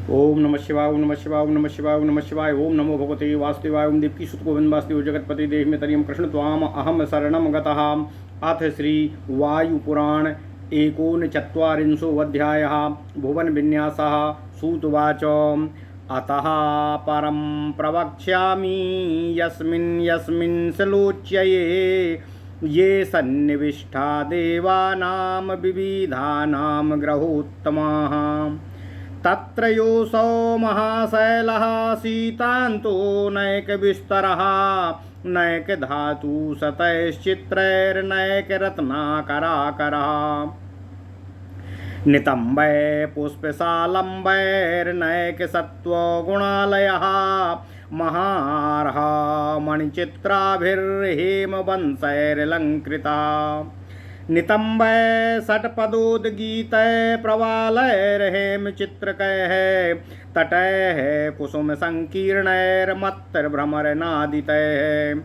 ओम नमः शिवाय, ओम नमः शिवाय, ओम नमः शिवाय, ओम नमः शिवाय। ओम नमो भगवते वासुदेवाय। ओम देवकी सुत गोविंद वासुदेव जगतपति देह में तरियम कृष्ण त्वाम अहम शरणम गतः। अथ श्री वायुपुराण एकोनचत्वारिंशोऽध्यायः। भुवन विन्यासः। सूतुवाच अतः परं प्रवक्ष्यामि यस्मिन् यस्मिन् सलोच्यये ये सन्निविष्टा देवानां विविधानां ग्रहोत्तमाः तत्र योऽसौ महाशैलः शीतान्तो नैकविस्तरः नैकधातुशतैश्चित्रैर्नैकरत्नाकराकरः नितम्बै पुष्पशालम्बैर्नैकसत्त्वगुणालयः महार्ह मणिचित्राभिर्हेमवंशैरलङ्कृतः नितम्बै षट्पदोद्गीतै प्रवालैर्हेमचित्रकैः तटैः कुसुमसङ्कीर्णैर्मत्तर्भ्रमरनादितैः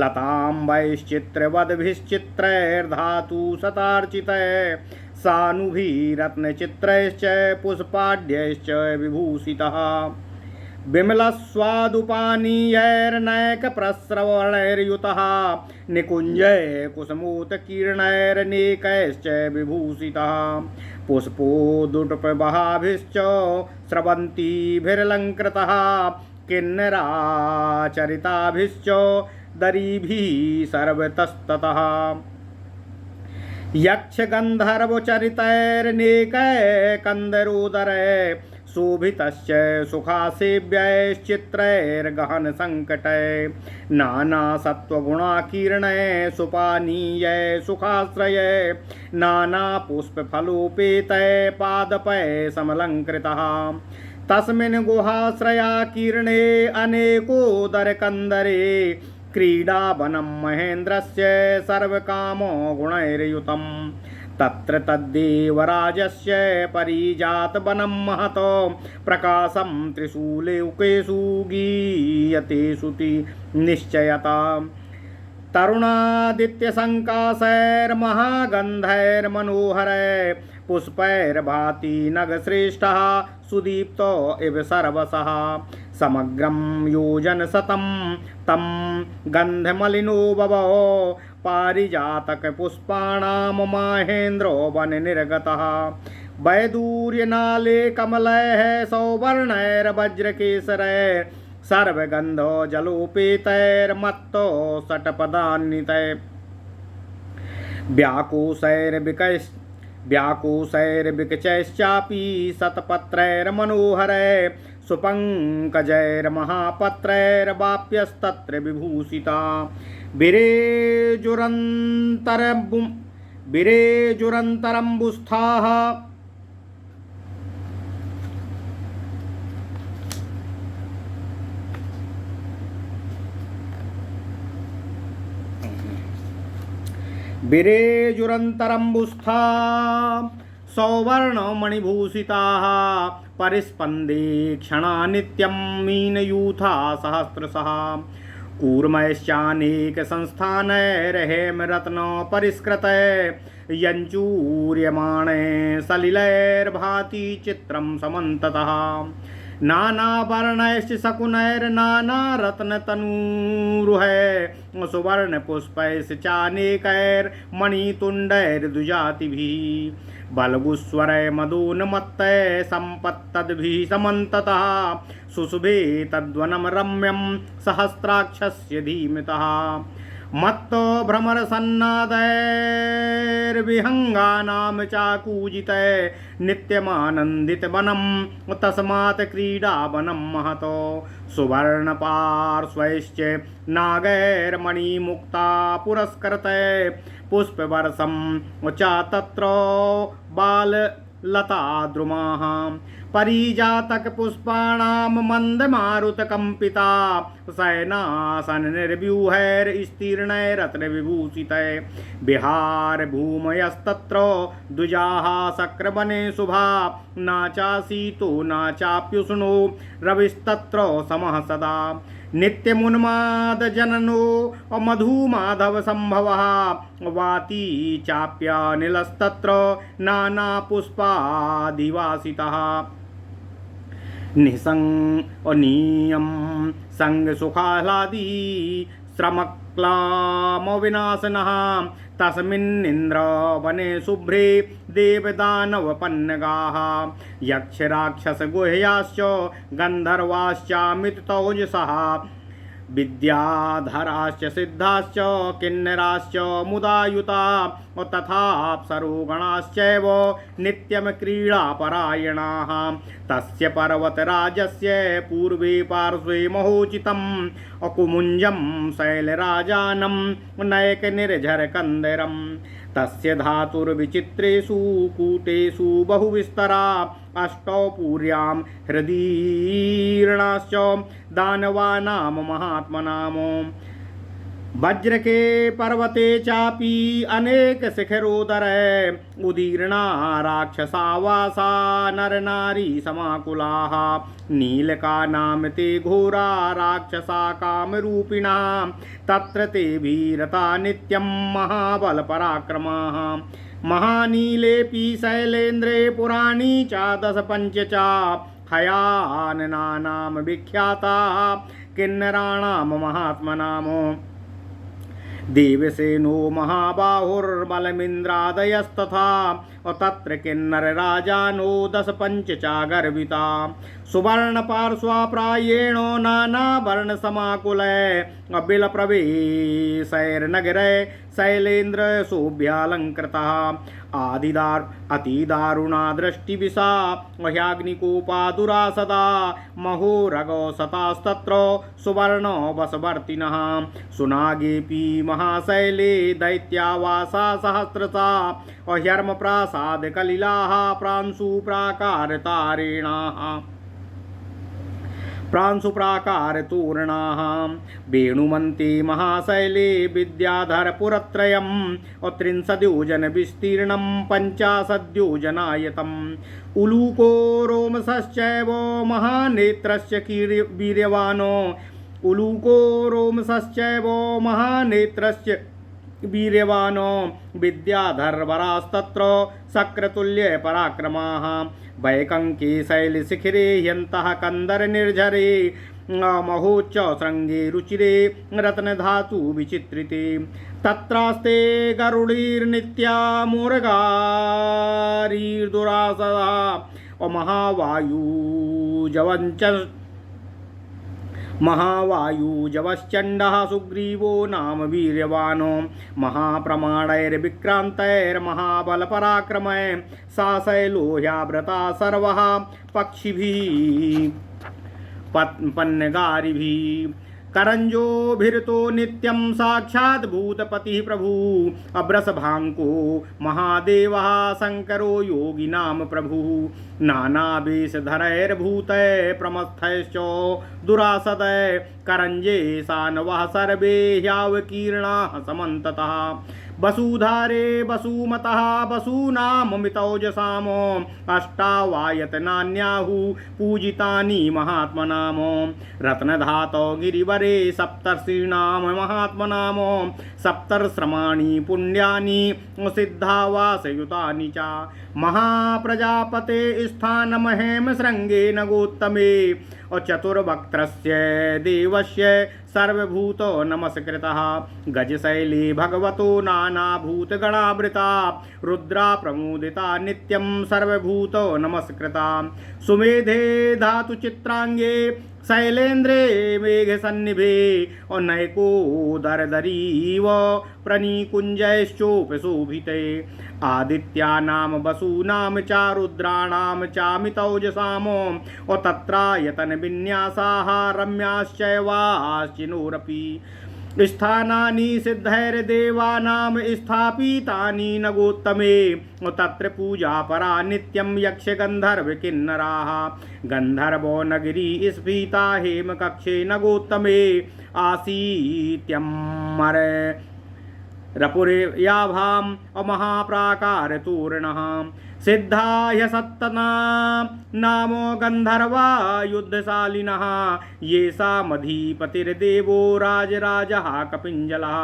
लताम्बैश्चित्रवद्भिश्चित्रैर्धातुशतार्चितैः सानुभिरत्नचित्रैश्च पुष्पाढ्यैश्च विभूषितः विमलस्वादुपानीयैर्नैकप्रस्रवणैर्युतः निकुञ्जै कुसुमोत्कीर्णैरनेकैश्च विभूषितः पुष्पोदुटपबहाभिश्च स्रवन्तीभिरलङ्कृतः किन्नराचरिताभिश्च दरीभिः सर्वतस्ततः यक्षगन्धर्वचरितैर्नेकैकन्दरोदरै शोभितश्च सुखासेव्यैश्चित्रैर्गहनसङ्कटै नानासत्त्वगुणाकीर्णै सुपानीयै सुखाश्रयै नानापुष्पफलोपेतै पादपै समलङ्कृतः तस्मिन् गुहाश्रयाकीर्णे अनेकोदरकन्दरे क्रीडावनं महेन्द्रस्य सर्वकामो गुणैर्युतं तत्र तद्देवराजस्य परिजातवनं महतो प्रकाशं त्रिशूलयुकेषु गीयते श्रुति निश्चयता तरुणादित्यसङ्काशैर्महागन्धैर्मनोहरै पुष्पैर्भाति नगश्रेष्ठः सुदीप्तो इव सर्वशः समग्रं योजनशतं तं गन्धमलिनो बभो पारिजातकपुष्पाणां माहेन्द्रो वननिर्गतः वैदूर्यनाले कमलैः सौवर्णैर्वज्रकेसरैः सर्वगन्धो जलोपेतैर्मत्तो षट्पदान्वितैः व्याकोशैर्विकचैश्चापि शतपत्रैर्मनोहरै सुपङ्कजैर्महापत्रैर्वाप्यस्तत्र विभूषिता विरेजुरन्तरम्बुस्थाः विरेजुरन्तरम्बुस्था सौवर्णमणिभूषिताः परिस्पन्दे क्षणा नित्यं मीनयूथा सहस्रशः कूर्मैश्चानेकसंस्थानैर्हेमरत्नो परिष्कृतै यञ्चूर्यमाणे सलिलैर्भाति चित्रं समन्ततः नानावर्णैश्च शकुनैर्नानारत्नतनूरुहै सुवर्णपुष्पैश्च चानेकैर्मणितुण्डैर्दुजातिभिः बलगुस्वरै मदोन्मत्तै सम्पत्तद्भिः समन्ततः सुशुभे तद्वनं रम्यं सहस्राक्षस्य धीमितः मत्तो भ्रमरसन्नादैर्विहङ्गानां चाकूजितै नित्यमानन्दितवनं तस्मात् क्रीडावनं महतो सुवर्णपार्श्वैश्च नागैर्मणिमुक्ता पुरस्कृतै पुष्पवर्षं च तत्र बाललताद्रुमाः परिजातकपुष्पाणां मन्दमारुतकम्पिता शयनासननिर्व्यूहैर्स्तीर्णैरत्नविभूषितै विहारभूमयस्तत्र द्विजाः शक्रवने शुभा नाचाशीतो नाचाप्युष्णो रविस्तत्र समः सदा नित्यमुन्मादजननो मधुमाधवसम्भवः वाती चाप्यानिलस्तत्र नानापुष्पादिवासितः निसंग और नियम संग सुखाह्लादी श्रमक्लाम विनाशनः तस्मिन्निन्द्र वने शुभ्रे देवदानवपन्नगाः यक्ष राक्षस गुह्याश्च गन्धर्वाश्चामिततौजसः विद्याधराश्च सिद्धाश्च किन्नराश्च मुदायुता तथाप्सरोगणाश्चैव नित्यं क्रीडापरायणाः तस्य पर्वतराजस्य पूर्वे पार्श्वे महोचितम् अकुमुञ्जं शैलराजानं नयकनिर्झरकन्दरं तस्य धातुर्विचित्रेषु कूटेषु बहुविस्तरा अष्टौ पुर्यां हृदीर्णाश्च दानवानां महात्मनाम वज्र के पर्वते चापि अनेक शिखरोदर उदीर्णा राक्षसावासा नर नारी समाकुलाः नीलका नाम ते घोरा राक्षसा कामरूपिणा तत्र ते भीरता नित्यं महाबल पराक्रमाः महानीलेऽपि शैलेन्द्रे पुराणी च दश पञ्च च हयाननानां विख्याता किन्नराणां महात्मनाम देवसेनो महाबाहुर्बलमिन्द्रादयस्तथा तत्र किन्नर राजानो दश पञ्च च गर्विता सुवर्णपार्श्वाप्रायेण नानावर्णसमाकुलै अबिलप्रवेशैर्नगरै शैलेन्द्र शोभ्यालङ्कृतः अतिदारुणा दृष्टिविशा ह्याग्निकोपा दुरासदा महोरगसतास्तत्र सुवर्ण वशवर्तिनः सुनागेऽपि महाशैले दैत्यावासा सहस्रशा ह्यर्मप्रासादकलिलाः प्रांशुप्राकारतोरणाः वेणुमन्ते महाशैले विद्याधरपुरत्रयं त्रिंशद्योजनविस्तीर्णं पञ्चाशद्योजनायतम् उलूको रोमसश्चैव महानेत्रस्य वीर्यवानो उलूको रोमसश्चैव महानेत्रस्य वीर्यवानो विद्याधरवरास्तत्र शक्रतुल्य पराक्रमाः वैकङ्के शैलशिखिरे ह्यन्तः कन्दरनिर्झरे महोच्च शृङ्गे रुचिरे रत्नधातु विचित्रिते तत्रास्ते गरुडीर्नित्या मूर्गारीर्दुरासदा महावायुजवश्चण्डः सुग्रीवो नाम वीर्यवानो महाप्रमाणैर्विक्रान्तैर्महाबलपराक्रमै सा शैलो ह्यावृता सर्वः पक्षिभिः पन्नगारिभिः करंजोभिरतो नित्यं साक्षात् भूतपतिः प्रभु अभ्रसभाङ्को महादेवः शङ्करो योगिनां प्रभुः नानावेशधरैर्भूतैः प्रमस्थैश्च दुरासदै करंजे सानवः सर्वे ह्यावकीर्णाः समन्ततः वसुधारे वसुमतः वसूनाममितौजसाम अष्टावायतनान्याहु पूजितानि महात्मनाम रत्नधातौ गिरिवरे सप्तर्षीणां महात्मनाम सप्तर्श्रमाणि पुण्यानि सिद्धावासयुतानि च महाप्रजापते स्थानमहेम शृङ्गे नगोत्तमे चतुर्वक्त्रस्य देवस्य सर्वभूतो नमस्कृतः गजशैली भगवतो नानाभूतगणावृता रुद्रा प्रमुदिता नित्यं सर्वभूतो नमस्कृता सुमेधे धातुचित्राङ्गे शैलेन्द्रे मेघसन्निभे नैकोदरदरीव प्रणीकुञ्जैश्चोपशोभिते आदित्यानां वसूनां च रुद्राणां चामितौजसामो तत्रायतनविन्यासाः रम्याश्चैवाश्चिनोरपि स्थानानि सिद्धैर्देवानां स्थापितानि नगोत्तमे तत्र पूजापरा नित्यं यक्षगन्धर्वकिन्नराः गन्धर्वो नगरी स्फीता हेमकक्षे नगोत्तमे आसीत्यमर रपुर्याभां महाप्राकारतोरणः सिद्धाय सत्तना नामो गंधर्वा युद्धशालिनः येषामधिपतिर्देवो राजराजः कपिञ्जलः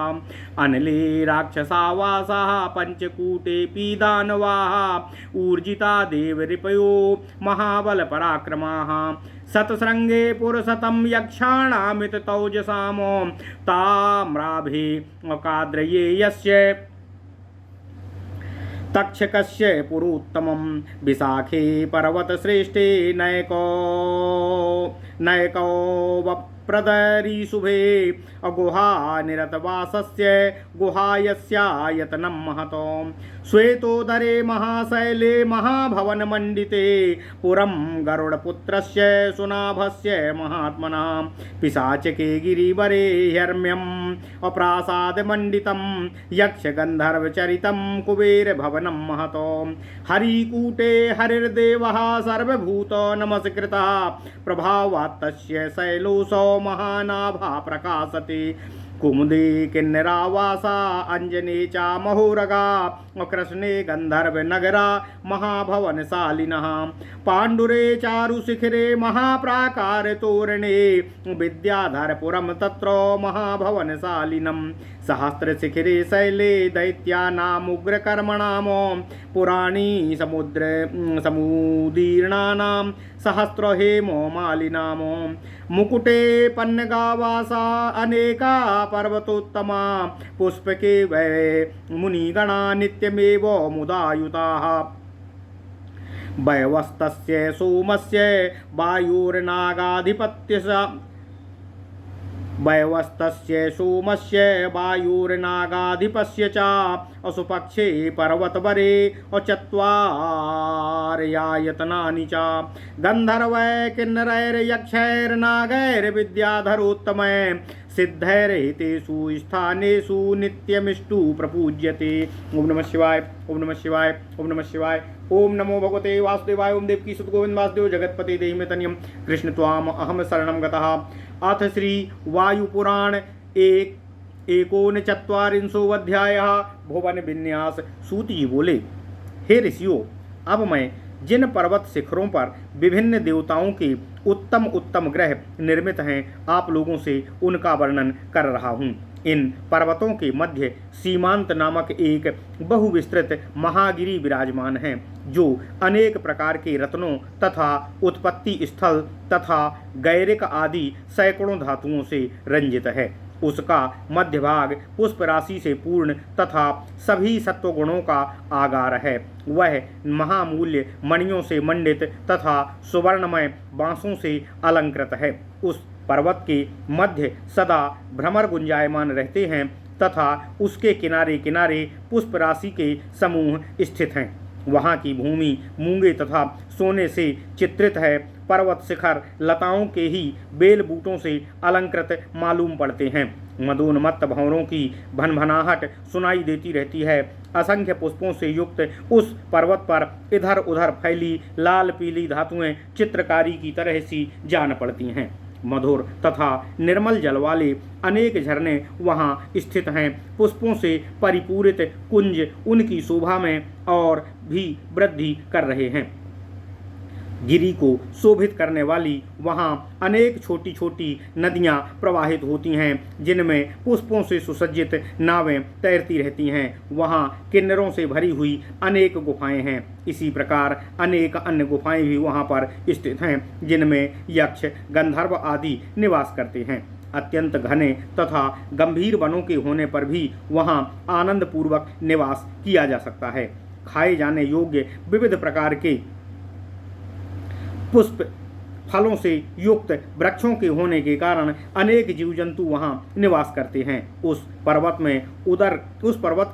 अनले राक्षसावासाः पंचकूटेऽपि दानवाः ऊर्जिता देवरिपयो महाबलपराक्रमाः सतसृंगे पुरुषतं यक्षाणामिततौजसामो ताम्राभे काद्रये यस्य तक्षकस्य पुरोत्तमं विशाखे पर्वतश्रेष्ठे नयको प्रदरी शुभे अगुहा निरतवासस्य गुहायस्यायतनं महतो श्वेतोदरे महाशैले महाभवनमण्डिते पुरं गरुडपुत्रस्य सुनाभस्य महात्मना पिशाचके गिरिवरे हर्म्यम् अप्रासादमण्डितं यक्षगन्धर्वचरितं कुबेरभवनं महतो हरिकूटे हरिर्देवः सर्वभूतो नमस्कृतः प्रभावात्तस्य शैलोऽसौ महानाभा प्रकाशते कुमुदे किन्नरावासा अंजने च महोरगा कृष्णे गंधर्वनगरा महाभवनशालिनः पाण्डुरे चारुशिखरे महाप्राकार तोरणे विद्याधरपुरं तत्र महाभवनशालिनं सहस्रशिखरे शैले दैत्यानामुग्रकर्मणां पुराणी समुदीर्णानां सहस्रहेमो मालिनां मुकुटे पन्नगावासा अनेका पर्वतोत्तमा पुष्पके वै मुनिगणा नित्यमेव मुदायुताः वयवस्तस्य सोमस्य वायुर्नागाधिपस्य च असुपक्षे पर्वतवरे अचत्वारयायतनानि च गन्धर्वै किन्नरैर्यक्षैर्नागैर्विद्याधरोत्तमै सिद्धैर्हितेषु स्थानेषु नित्यमिष्टु प्रपूज्यते। ओम नमः शिवाय, ओम नमः शिवाय, ओम नमः शिवाय। ओम नमो भगवते वासुदेवाय। ओम देवकी सुत गोविंद वासुदेव जगतपति देहि में तनियम कृष्ण त्वाम अहम शरणं गतः। अथ श्री वायुपुराण एकोनचत्वारिंशोऽध्यायः भुवन विन्यास। सूत जी बोले, हे ऋषियों, अब मैं जिन पर्वत शिखरों पर विभिन्न देवताओं के उत्तम उत्तम ग्रह निर्मित हैं, आप लोगों से उनका वर्णन कर रहा हूँ। इन पर्वतों के मध्य सीमांत नामक एक बहुविस्तृत महागिरी विराजमान है, जो अनेक प्रकार के रत्नों तथा उत्पत्ति स्थल तथा गैरिक आदि सैकड़ों धातुओं से रंजित है। उसका मध्य भाग पुष्प राशि से पूर्ण तथा सभी सत्वगुणों का आगार है। वह महामूल्य मणियों से मंडित तथा सुवर्णमय बांसों से अलंकृत है। उस पर्वत के मध्य सदा भ्रमर गुंजायमान रहते हैं तथा उसके किनारे किनारे पुष्प राशि के समूह स्थित हैं। वहाँ की भूमि मूंगे तथा सोने से चित्रित है। पर्वत शिखर लताओं के ही बेल बूटों से अलंकृत मालूम पड़ते हैं। मदोन्मत्त भंवरों की भनभनाहट सुनाई देती रहती है। असंख्य पुष्पों से युक्त उस पर्वत पर इधर उधर फैली लाल पीली धातुएं चित्रकारी की तरह सी जान पड़ती हैं। मधुर तथा निर्मल जल वाले अनेक झरने वहाँ स्थित हैं। पुष्पों से परिपूरित कुंज उनकी शोभा में और भी वृद्धि कर रहे हैं। गिरी को शोभित करने वाली वहाँ अनेक छोटी छोटी नदियाँ प्रवाहित होती हैं, जिनमें पुष्पों से सुसज्जित नावें तैरती रहती हैं। वहाँ किन्नरों से भरी हुई अनेक गुफाएं हैं। इसी प्रकार अनेक अन्य गुफाएं भी वहाँ पर स्थित हैं, जिनमें यक्ष गंधर्व आदि निवास करते हैं। अत्यंत घने तथा गंभीर वनों के होने पर भी वहाँ आनंद पूर्वक निवास किया जा सकता है। खाए जाने योग्य विविध प्रकार के पुष्प फलों से युक्त वृक्षों के होने के कारण अनेक जीव जंतु वहाँ निवास करते हैं। उस पर्वत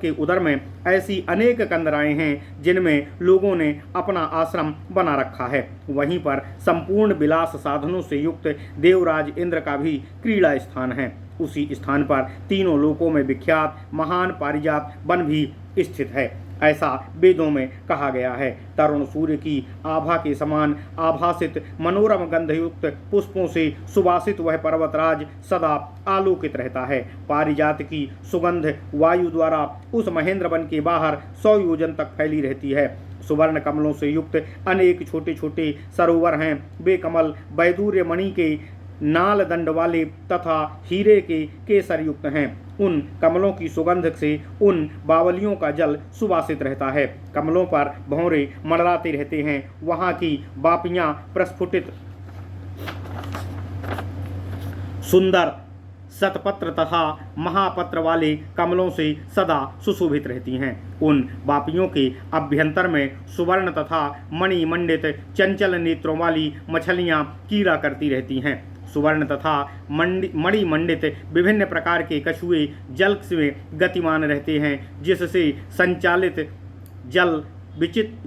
के उदर में ऐसी अनेक कंदराएं हैं, जिनमें लोगों ने अपना आश्रम बना रखा है। वहीं पर संपूर्ण विलास साधनों से युक्त देवराज इंद्र का भी क्रीड़ा स्थान है। उसी स्थान पर तीनों लोकों में विख्यात महान पारिजात वन भी स्थित है, ऐसा वेदों में कहा गया है। तरुण सूर्य की आभा के समान आभासित मनोरम गंधयुक्त पुष्पों से सुवासित वह पर्वतराज सदा आलोकित रहता है। पारिजात की सुगंध वायु द्वारा उस महेंद्र वन के बाहर 100 योजन तक फैली रहती है। सुवर्ण कमलों से युक्त अनेक छोटे छोटे सरोवर हैं। वे कमल वैदूर्य मणि के नाल दंड वाले तथा हीरे के केसर युक्त हैं। उन कमलों की सुगंध से उन बावलियों का जल सुवासित रहता है। कमलों पर भौरे मंडराते रहते हैं। वहाँ की बापियाँ प्रस्फुटित सुंदर शतपत्र तथा महापत्र वाले कमलों से सदा सुशोभित रहती हैं। उन बापियों के अभ्यंतर में सुवर्ण तथा मणिमंडित चंचल नेत्रों वाली मछलियाँ कीड़ा करती रहती हैं। सुवर्ण तथा मणिमंडित विभिन्न प्रकार के कछुए जल में गतिमान रहते हैं, जिससे संचालित जल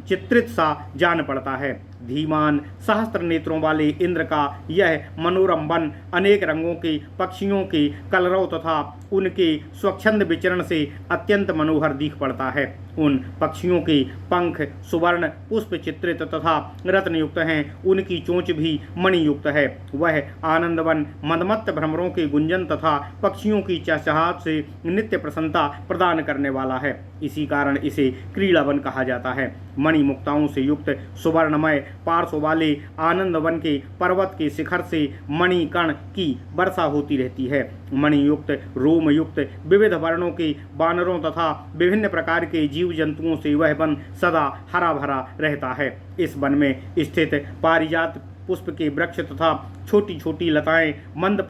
चित्रित सा जान पड़ता है। धीमान सहस्त्र नेत्रों वाले इंद्र का यह मनोरम वन अनेक रंगों के पक्षियों के कलरव तथा उनके स्वच्छंद विचरण से अत्यंत मनोहर दिख पड़ता है। उन पक्षियों के पंख सुवर्ण पुष्प चित्रित तथा रत्नयुक्त हैं। उनकी चोंच भी मणियुक्त है। वह आनंदवन मदमत्त भ्रमरों के गुंजन तथा पक्षियों की चहचहाहट से नित्य प्रसन्नता प्रदान करने वाला है। इसी कारण इसे क्रीड़ावन कहा जाता है। मणिमुक्ताओं से युक्त सुवर्णमय पार्श्व वाले आनंदवन के पर्वत के शिखर से मणिकण की वर्षा होती रहती है। मणियुक्त रोमयुक्त विविध वर्णों के बानरों तथा विभिन्न प्रकार के जीव जंतुओं से वह वन सदा हरा भरा रहता है। इस वन में स्थित पारिजात पुष्प के वृक्ष तथा छोटी छोटी लताएं मंद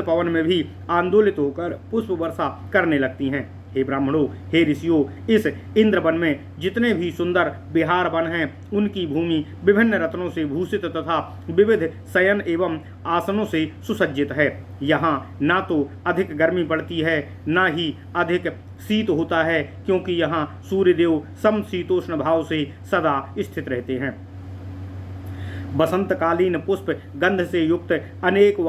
पवन में भी आंदोलित होकर पुष्प वर्षा करने लगती हैं। हे ब्राह्मणों, हे ऋषियों, इस इंद्रवन में जितने भी सुंदर विहार वन हैं, उनकी भूमि विभिन्न रत्नों से भूषित तथा विविध शयन एवं आसनों से सुसज्जित है। यहाँ ना तो अधिक गर्मी पड़ती है, ना ही अधिक शीत होता है, क्योंकि यहाँ सूर्यदेव समशीतोष्ण भाव से सदा स्थित रहते हैं। बसंतकालीन पुष्प गंध से युक्त अनेक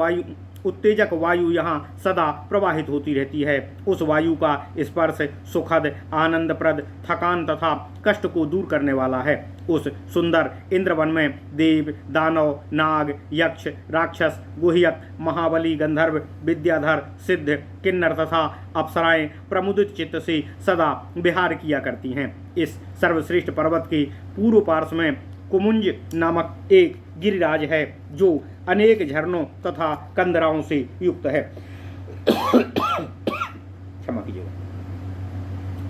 उत्तेजक वायु यहाँ सदा प्रवाहित होती रहती है। उस वायु का स्पर्श सुखद, आनंदप्रद, थकान तथा कष्ट को दूर करने वाला है। उस सुंदर इंद्रवन में देव, दानव, नाग, यक्ष, राक्षस, गुह्यक, महाबली, गंधर्व, विद्याधर, सिद्ध, किन्नर तथा अप्सराएं प्रमुदित चित्त से सदा विहार किया करती हैं। इस सर्वश्रेष्ठ पर्वत के पूर्व पार्श्व में कुमुंज नामक एक गिरिराज है, जो अनेक झरनों तथा कंदराओं से युक्त है। क्षमा कीजिएगा।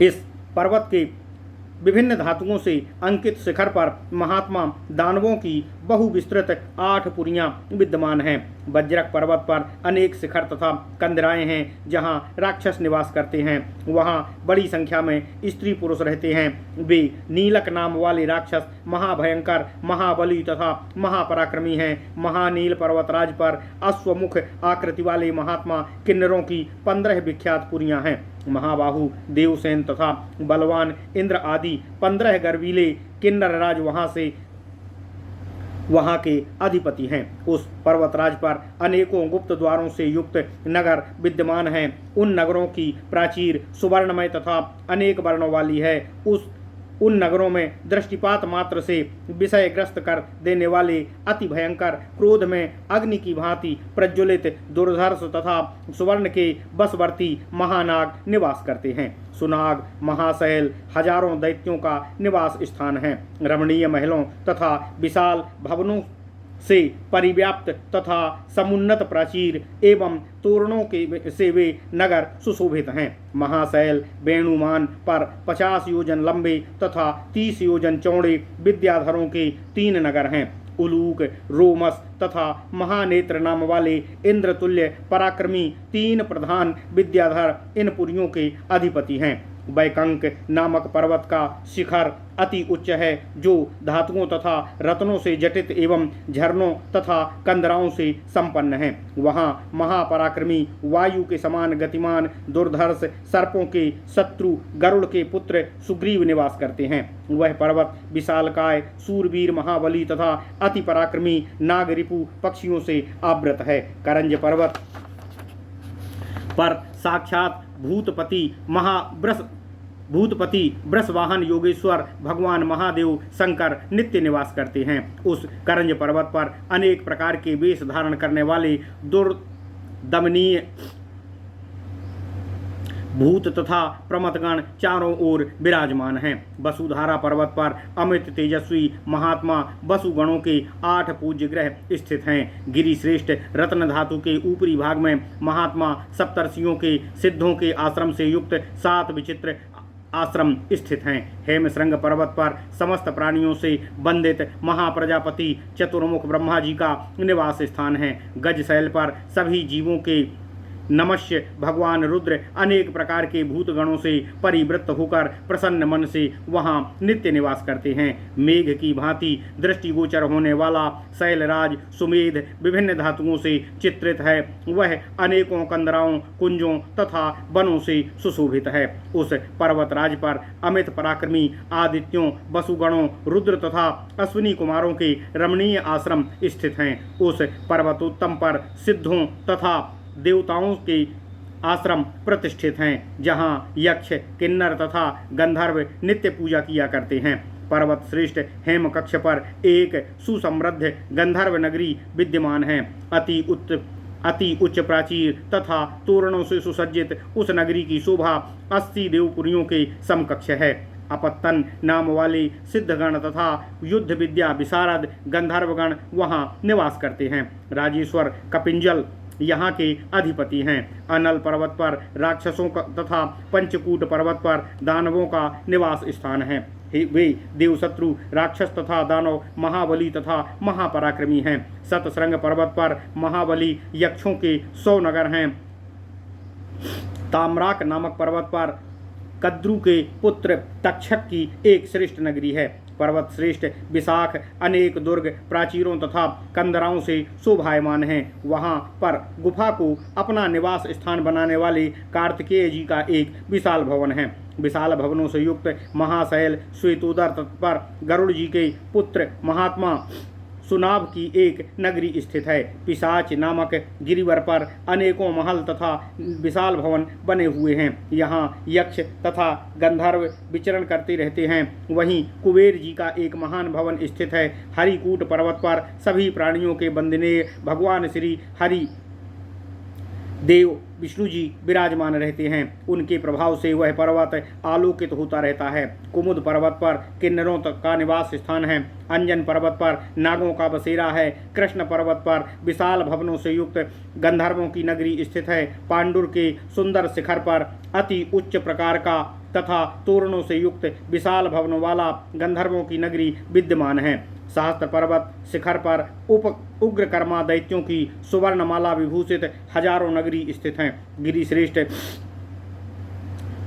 इस पर्वत के विभिन्न धातुओं से अंकित शिखर पर महात्मा दानवों की बहुविस्तृत 8 पुरियां विद्यमान हैं। वज्रक पर्वत पर अनेक शिखर तथा कंदराएं हैं, जहां राक्षस निवास करते हैं। वहां बड़ी संख्या में स्त्री पुरुष रहते हैं। वे नीलक नाम वाले राक्षस महाभयंकर, महाबली तथा महापराक्रमी हैं। महानील पर्वतराज पर अश्वमुख आकृति वाले महात्मा किन्नरों की 15 विख्यात पुरियां हैं। महाबाहु देवसेन तथा बलवान इंद्र आदि 15 गर्वीले किन्नर राज वहाँ के अधिपति हैं। उस पर्वतराज पर अनेकों गुप्त द्वारों से युक्त नगर विद्यमान हैं। उन नगरों की प्राचीर सुवर्णमय तथा अनेक वर्णों वाली है। उन नगरों में दृष्टिपात मात्र से विषयग्रस्त कर देने वाले अति भयंकर, क्रोध में अग्नि की भांति प्रज्वलित दुर्धर्ष तथा सुवर्ण के बसवर्ती महानाग निवास करते हैं। सुनाग महाशैल हजारों दैत्यों का निवास स्थान है। रमणीय महलों तथा विशाल भवनों से परिव्याप्त तथा समुन्नत प्राचीर एवं तोरणों के से वे नगर सुशोभित हैं। महाशैल वेणुमान पर 50 योजन लंबे तथा 30 योजन चौड़े विद्याधरों के 3 नगर हैं। उलूक, रोमस तथा महानेत्र नाम वाले इंद्रतुल्य पराक्रमी 3 प्रधान विद्याधर इन पुरियों के अधिपति हैं। बैकंक नामक पर्वत का शिखर अति उच्च है, जो धातुओं तथा रत्नों से जटित एवं झरनों तथा कंदराओं से संपन्न है। वहाँ महापराक्रमी वायु के समान गतिमान दुर्धर्ष सर्पों के शत्रु गरुड़ के पुत्र सुग्रीव निवास करते हैं। वह पर्वत विशालकाय सूरवीर महाबली तथा अति पराक्रमी नागरिपु पक्षियों से आवृत है। करंज पर्वत पर साक्षात भूतपति वृषवाहन योगेश्वर भगवान महादेव शंकर नित्य निवास करते हैं। उस करंज पर्वत पर अनेक प्रकार के वेश धारण करने वाले भूत तथा प्रमथगण चारों ओर विराजमान हैं। वसुधारा पर्वत पर अमृत तेजस्वी महात्मा वसुगणों के 8 पूज्य ग्रह स्थित हैं। गिरिश्रेष्ठ रत्न धातु के ऊपरी भाग में महात्मा सप्तर्षियों के सिद्धों के आश्रम से युक्त 7 विचित्र आश्रम स्थित हैं। हेमश्रृंग पर्वत पर समस्त प्राणियों से बंदित महाप्रजापति चतुर्मुख ब्रह्मा जी का निवास स्थान है। गजशैल पर सभी जीवों के नमस्य भगवान रुद्र अनेक प्रकार के भूतगणों से परिवृत्त होकर प्रसन्न मन से वहां नित्य निवास करते हैं। मेघ की भांति दृष्टिगोचर होने वाला शैलराज सुमेध विभिन्न धातुओं से चित्रित है। वह अनेकों कंदराओं कुंजों तथा वनों से सुशोभित है। उस पर्वतराज पर अमित पराक्रमी आदित्यों वसुगणों रुद्र तथा अश्विनी कुमारों के रमणीय आश्रम स्थित हैं। उस पर्वतोत्तम पर सिद्धों तथा देवताओं के आश्रम प्रतिष्ठित हैं, जहाँ यक्ष किन्नर तथा गंधर्व नित्य पूजा किया करते हैं। पर्वत श्रेष्ठ हेम कक्ष पर एक सुसमृद्ध गंधर्व नगरी विद्यमान है। अति उच्च प्राचीर तथा तोरणों से सुसज्जित उस नगरी की शोभा 80 देवपुरियों के समकक्ष है। अपत्तन नाम वाले सिद्धगण तथा युद्ध विद्या विशारद गंधर्वगण वहाँ निवास करते हैं। राजेश्वर कपिंजल यहाँ के अधिपति हैं। अनल पर्वत पर राक्षसों का तथा पंचकूट पर्वत पर दानवों का निवास स्थान है। वे देवशत्रु राक्षस तथा दानव महाबली तथा महापराक्रमी हैं। सतश्रृंग पर्वत पर महाबली यक्षों के 100 नगर हैं। ताम्राक नामक पर्वत पर कद्रु के पुत्र तक्षक की एक श्रेष्ठ नगरी है। पर्वत श्रेष्ठ विशाख अनेक दुर्ग प्राचीरों तथा कंदराओं से शोभायमान हैं। वहाँ पर गुफा को अपना निवास स्थान बनाने वाले कार्तिकेय जी का एक विशाल भवन है। विशाल भवनों से युक्त महाशैल श्वेतोदर तट पर गरुड़ जी के पुत्र महात्मा सुनाभ की एक नगरी स्थित है। पिशाच नामक गिरिवर पर अनेकों महल तथा विशाल भवन बने हुए हैं। यहाँ यक्ष तथा गंधर्व विचरण करते रहते हैं। वहीं कुबेर जी का एक महान भवन स्थित है। हरिकूट पर्वत पर सभी प्राणियों के वंदनीय भगवान श्री हरि देव विष्णु जी विराजमान रहते हैं। उनके प्रभाव से वह पर्वत आलोकित होता रहता है। कुमुद पर्वत पर किन्नरों तक का निवास स्थान है। अंजन पर्वत पर नागों का बसेरा है। कृष्ण पर्वत पर विशाल भवनों से युक्त गंधर्वों की नगरी स्थित है। पांडुर के सुंदर शिखर पर अति उच्च प्रकार का तथा तोरणों से युक्त विशाल भवनों वाला गंधर्वों की नगरी विद्यमान है। सहस्त्र पर्वत शिखर पर उग्रकर्मा दैत्यों की सुवर्णमाला विभूषित हजारों नगरी स्थित हैं। गिरिश्रेष्ठ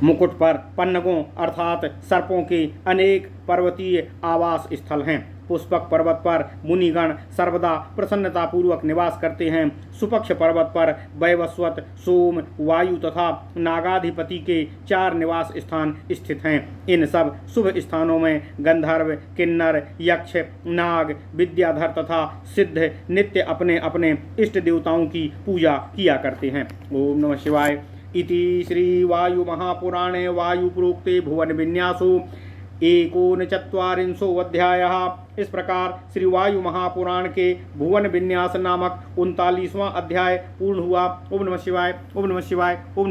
मुकुट पर पन्नगों अर्थात सर्पों के अनेक पर्वतीय आवास स्थल हैं। पुष्पक पर्वत पर मुनिगण सर्वदा प्रसन्नतापूर्वक निवास करते हैं। सुपक्ष पर्वत पर वैवस्वत सोम वायु तथा नागाधिपति के 4 निवास स्थान स्थित हैं। इन सब शुभ स्थानों में गंधर्व किन्नर यक्ष नाग विद्याधर तथा सिद्ध नित्य अपने अपने इष्ट देवताओं की पूजा किया करते हैं। ओम नमः शिवाय। इति श्री वायु महापुराणे वायु प्रोक्ते भुवन विन्यासो 39 अध्यायः। इस प्रकार श्री वायु महापुराण के भुवन विन्यास नामक 39वां अध्याय पूर्ण हुआ। ओम नमः शिवाय। ओम नमः शिवाय। ओम